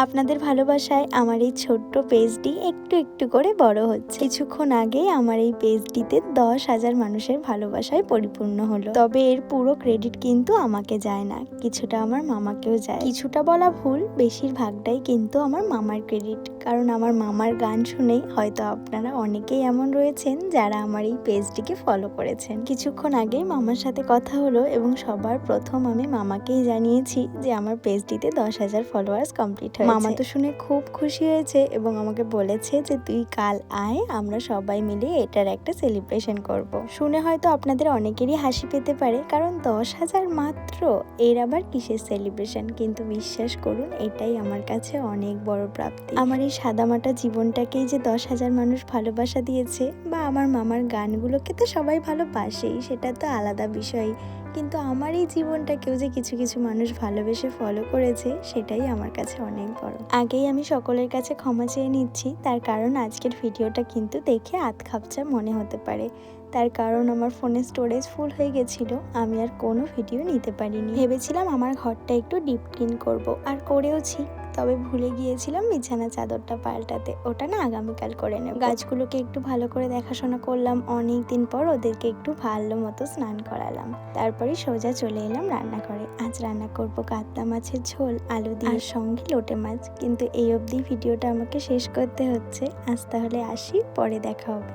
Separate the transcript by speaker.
Speaker 1: আপনাদের ভালোবাসায় আমার এই ছোট্ট পেজটি একটু একটু করে বড় হচ্ছে। কিছুক্ষণ আগেই আমার এই পেজটিতে 10,000 মানুষের ভালোবাসায় পরিপূর্ণ হলো। তবে এর পুরো ক্রেডিট কিন্তু আমাকে যায় না, কিছুটা আমার মামাকেও যায়। কিছুটা বলা ভুল, বেশিরভাগটাই কিন্তু আমার মামার ক্রেডিট। কারণ আমার মামার গান শুনেই হয়তো আপনারা অনেকেই এমন রয়েছেন যারা আমার এই পেজটিকে ফলো করেছেন। কিছুক্ষণ আগেই মামার সাথে কথা হলো এবং সবার প্রথম আমি মামাকেই জানিয়েছি যে আমার পেজটিতে 10,000 ফলোয়ার্স কমপ্লিট হয়েছে। মামা তো শুনে খুব খুশি হয়েছে এবং আমাকে বলেছে যে তুই কাল আয়, আমরা সবাই মিলে এটার একটা সেলিব্রেশন করব। শুনে হয়তো আপনাদের অনেকেরই হাসি পেতে পারে, কারণ 10,000 মাত্র, এর আবার কিসের সেলিব্রেশন। কিন্তু বিশ্বাস করুন, এটাই আমার কাছে অনেক বড় প্রাপ্তি। আমার এই সাদামাটা জীবনটাকেই যে 10,000 মানুষ ভালোবাসা দিয়েছে, বা আমার মামার গানগুলোকে তো সবাই ভালোবাসেই, সেটা তো আলাদা বিষয়, কিন্তু আমার এই জীবনটাকেও যে কিছু কিছু মানুষ ভালোবেসে ফলো করেছে, সেটাই আমার কাছে অনেক বড়। আগেই আমি সকলের কাছে ক্ষমা চেয়ে নিচ্ছি, তার কারণ আজকের ভিডিওটা কিন্তু দেখে আধখাপচা মনে হতে পারে। তার কারণ আমার ফোনের স্টোরেজ ফুল হয়ে গেছিলো, আমি আর কোনো ভিডিও নিতে পারিনি। ভেবেছিলাম আমার ঘরটা একটু ডিপ ক্লিন করবো, আর করেওছি। তবে ভুলে গিয়েছিলাম বিছানা চাদরটা পাল্টাতে, ওটা না আগামীকাল করে নেব। গাছগুলোকে একটু ভালো করে দেখাশোনা করলাম, অনেক দিন পর ওদেরকে একটু ভালো মতো স্নান করালাম। তারপরে সোজা চলে এলাম রান্নাঘরে। আজ রান্না করব কাতলা মাছের ঝোল আলু দিয়ে, আর সঙ্গে লোটে মাছ। কিন্তু এই অবধি ভিডিওটা আমাকে শেষ করতে হচ্ছে। আজ তাহলে আসি, পরে দেখা হবে।